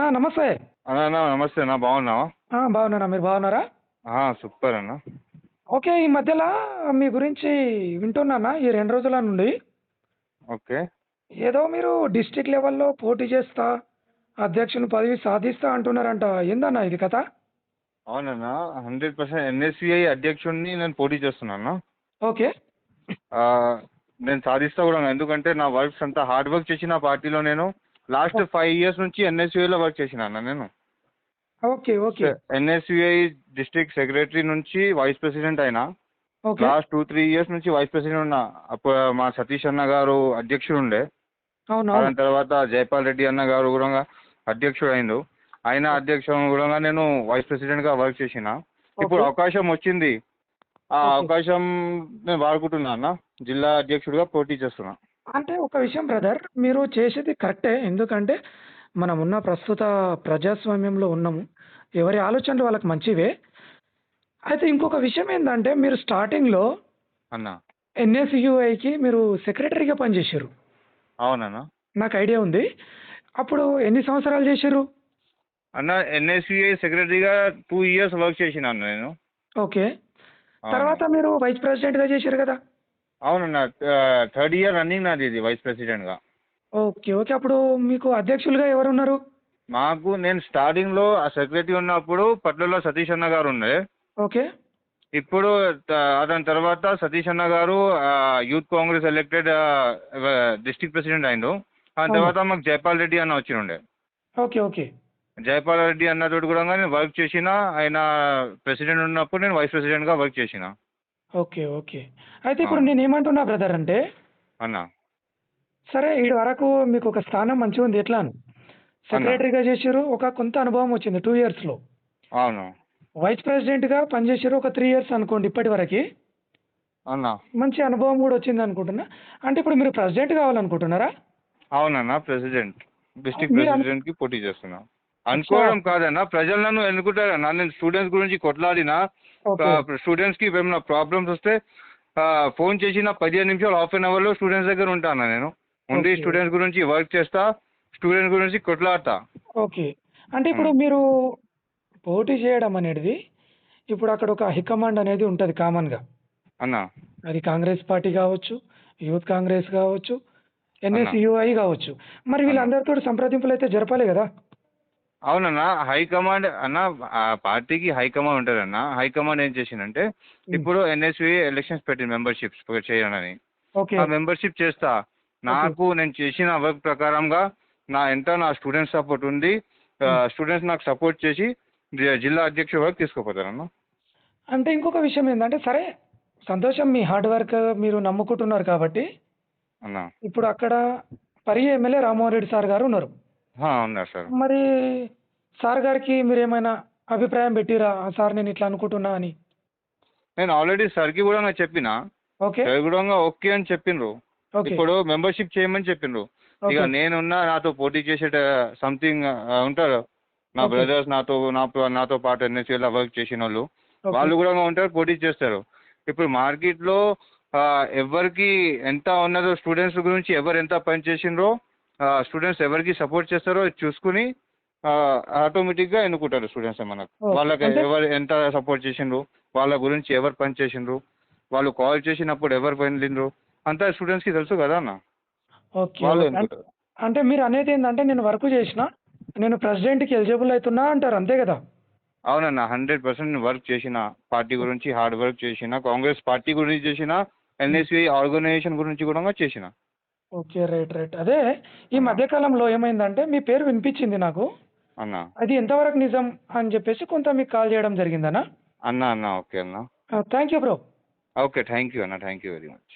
అన్నా నమస్తే. అన్నా అన్నా నమస్తే అన్న, బాగున్నావా? బాగున్నానా? మీరు బాగున్నారా? సూపర్ అన్న. ఓకే. ఈ మధ్యలా మీ గురించి వింటున్నానా ఈ 2 రోజుల నుండి. ఓకే. ఏదో మీరు డిస్ట్రిక్ట్ లెవెల్‌లో పోటీ చేస్తా, అధ్యక్షుని పదవి సాధిస్తా అంటున్నారంట. ఏందన్నా ఇది కథ? అవునన్నా, 100% ఎన్ఎస్సిఐ అధ్యక్షుడిని నేను పోటీ చేస్తున్నాను. ఓకే. ఆ, నేను సాధిస్తా కూడా. ఎందుకంటే నా వర్క్స్ అంతా హార్డ్ వర్క్ చేసిన పార్టీలో నేను లాస్ట్ ఓ 5 ఇయర్స్ నుంచి ఎన్ఎస్యుఐలో వర్క్ చేసిన అన్న నేను. Okay. Okay. NSUI district secretary నుంచి వైస్ ప్రెసిడెంట్ అయినా. ఓకే. లాస్ట్ 2-3 ఇయర్స్ నుంచి వైస్ ప్రెసిడెంట్ ఉన్నా. అప్పుడు మా సతీష్ అన్న గారు అధ్యక్షుడు ఉండే. అవునవును. దాని తర్వాత జైపాల్ రెడ్డి అన్న గారు కూడా అధ్యక్షుడు అయిండు. ఆయన అధ్యక్షుడు కూడా నేను వైస్ ప్రెసిడెంట్గా వర్క్ చేసిన. ఇప్పుడు ఓకే. అవకాశం వచ్చింది. ఆ ఓకే. అవకాశం నేను వాడుకుంటున్నా అన్న. జిల్లా అధ్యక్షుడిగా పోటీ చేస్తున్నా. అంటే ఒక విషయం బ్రదర్, మీరు చేసేది కరెక్టే. ఎందుకంటే మనమున్న ప్రస్తుత ప్రజాస్వామ్యంలో ఉన్నాము. ఎవరి ఆలోచనలు వాళ్ళకి మంచివే. అయితే ఇంకొక విషయం ఏందంటే మీరు స్టార్టింగ్‌లో అన్న. ఎన్ఎస్‌యుఐకి మీరు సెక్రటరీగా పనిచేసిర్రు. అవునన్నా. నాకు ఐడియా ఉంది. అప్పుడు ఎన్ని సంవత్సరాలు చేసిర్రు? అన్న, ఎన్ఎస్యుఐ సెక్రటరీగా 2 ఇయర్స్ వర్క్ చేసిన అన్న నేను. ఓకే. అవును. తర్వాత మీరు వైస్ ప్రెసిడెంట్‌గా చేసిర్రు గదా! అవునన్న. థర్డ్ ఇయర్ రన్నింగ్ నాది ఇది వైస్ ప్రెసిడెంట్గా. ఓకే. ఓకే. అప్పుడు మీకు అధ్యక్షులుగా ఎవరున్నారు? నేను స్టార్టింగ్లో ఆ సెక్రటరీ ఉన్నప్పుడు పట్లలో సతీష్ అన్న గారు ఉండే. ఓకే. ఇప్పుడు అతని తర్వాత సతీష్ అన్న గారు youth Congress elected district president అయిండు. దాని అవును. తర్వాత మాకు జైపాల్ రెడ్డి అన్న వచ్చిండే. ఓకే. ఓకే. జైపాల్ రెడ్డి అన్నతోటి కూడా నేను వర్క్ చేసిన. ఆయన ప్రెసిడెంట్ ఉన్నప్పుడు నేను వైస్ ప్రెసిడెంట్గా వర్క్ చేసిన. ఓకే. ఓకే. అయితే ఇప్పుడు అవును నేనేమంటున్నా బ్రదర్ అంటే, అన్న. సరే ఈడి వరకు మీకొక స్థానం మంచిగుంది. ఎట్లా అని అన్న. సెక్రటరీగా చేసిర్రు. ఒక కొంత అనుభవం వచ్చింది 2 ఇయర్స్‌లో. అవును వైస్ ప్రెసిడెంట్‌గా పనిచేసిర్రు. ఒక 3 ఇయర్స్ అనుకోండి ఇప్పటి వరకి. అన్న. మంచి అనుభవం గూడా వచ్చిందనుకుంటున్నా. అంటే ఇప్పుడు మీరు ప్రెసిడెంట్ కావాలనుకుంటున్నారా? అవునన్న, ప్రెసిడెంట్, డిస్ట్రిక్ట్ మీరు ప్రెసిడెంట్కి పోటీ చేస్తున్నా. అచ్చా! అనుకోవడం కాదన్న, ప్రజలు నన్ను ఎన్నుకుంటారన్న. నేను స్టూడెంట్స్ గురించి కొట్లాడినా. ఓకే. స్టూడెంట్స్కి ఏమైనా ప్రాబ్లమ్స్ వస్తే ఫోన్ చేసిన 15 నిమిషాలు, హాఫ్ అన్ అవర్లో స్టూడెంట్స్ దగ్గర ఉంటాను నేను. ఉండి ఓకే. స్టూడెంట్స్ గురించి వర్క్ చేస్తా. స్టూడెంట్స్ గురించి కొట్లాడతా. ఓకే. అంటే ఇప్పుడు ఉమ్. మీరు పోటీ చేయడం అనేటిది ఇప్పుడు అక్కడ ఒక హైకమాండ్ అనేది ఉంటది కామన్‌గా. అన్న. అది కాంగ్రెస్ పార్టీ గావచ్చు, యూత్ కాంగ్రెస్ గావచ్చు, అన్న. ఎన్ఎస్‌యుఐ గావచ్చు. మరి అన్న. వీళ్ళందరితోటి సంప్రదింపులైతే జరపాలి గదా! అవునన్న, హైకమాండ్ అన్న. ఆ పార్టీకి హైకమాండ్ ఉంటుందన్న. హైకమాండ్ ఏం చేసిందంటే, హ్మ్. ఇప్పుడు ఎన్ఎస్వి ఎలక్షన్స్ పెట్టింది మెంబర్షిప్స్ చేయాలని. ఓకే. ఆ మెంబర్షిప్ చేస్తా. ఓకే. నేను చేసిన వర్క్ ప్రకారంగా నా స్టూడెంట్ సపోర్ట్ ఉంది. హ్మ్. స్టూడెంట్స్ నాకు సపోర్ట్ చేసి జిల్లా అధ్యక్షుడి వరకు తీసుకుపోతారన్న. అంటే ఇంకొక విషయం ఏందంటే, సరే సంతోషం మీ హార్డ్ వర్క్ మీరు నమ్ముకుంటున్నారు కాబట్టి, అన్న. ఇప్పుడు అక్కడ ఎమ్మెల్యే రామ్మోహన్ రెడ్డి సార్ గారు ఉన్నారు. ఉన్నారు సార్. మరి సార్ గారికి మీరేమైనా అభిప్రాయం పెట్టిర్రా? సార్ నేను ఇట్లా అనుకుంటున్నా అని. నేను ఆల్రెడీ సార్కి కూడా నాకు చెప్పిన. ఓకే. సార్ కూడా ఓకే అని చెప్పిండ్రు. ఓకే. ఇప్పుడు మెంబర్షిప్ చేయమని చెప్పిండ్రు. ఇక ఓకే. నేనున్నా, నాతో పోటీ చేసేట సంథింగ్ ఉంటారు. నా ఓకే. బ్రదర్స్ నాతో పాటు ఎన్ఎస్యూలో వర్క్ చేసిన వాళ్ళు. ఓకే. వాళ్ళు కూడా ఉంటారు, పోటీ చేస్తారు. ఇప్పుడు మార్కెట్లో ఎవరికి ఎంత ఉన్నదో, స్టూడెంట్స్ గురించి ఎవరు ఎంత పని చేసిండ్రో, స్టూడెంట్స్ ఎవరికి సపోర్ట్ చేస్తారో చూసుకుని ఆటోమేటిక్గా ఎన్నుకుంటారు స్టూడెంట్స్ మనకు. ఓకే. వాళ్ళకి అంటే ఎవరు ఎంత సపోర్ట్ చేసిండ్రు, వాళ్ళ గురించి ఎవరు పని చేసిండ్రు, వాళ్ళు కాల్ చేసినప్పుడు ఎవరు వెళ్ళిండ్రు, అంతా స్టూడెంట్స్కి తెలుసు కదా అన్న. ఓకే. వాళ్ళు ఓకే. ఎన్నుకుంటారు. అంటే మీరనేదేందంటే నేను వర్క్ జేసినా, నేను ప్రెసిడెంట్‌కి ఎలిజిబుల్ అయితున్నా అంటారు. అంతే గదా! అవునన్న, 100% వర్క్ చేసిన. పార్టీ గురించి హార్డ్ వర్క్ చేసిన. కాంగ్రెస్ పార్టీ గురించి చేసిన. హ్మ్. ఎన్ఎస్యుఐ ఆర్గనైజేషన్ గురించి కూడా చేసిన ఓకే. రైట్. రైట్. అదే ఈ అన్న. మధ్య కాలంలో ఏమైందంటే మీ పేరు వినిపిచ్చింది నాకు. అన్న. అది ఎంతవరకు నిజం అని జెప్పేసి కొంత మీకు కాల్ జేయడం జరిగిందన్న. అన్న. ఓకే అన్న. Thank you bro. Okay. Thank you అన్న. Thank you very much.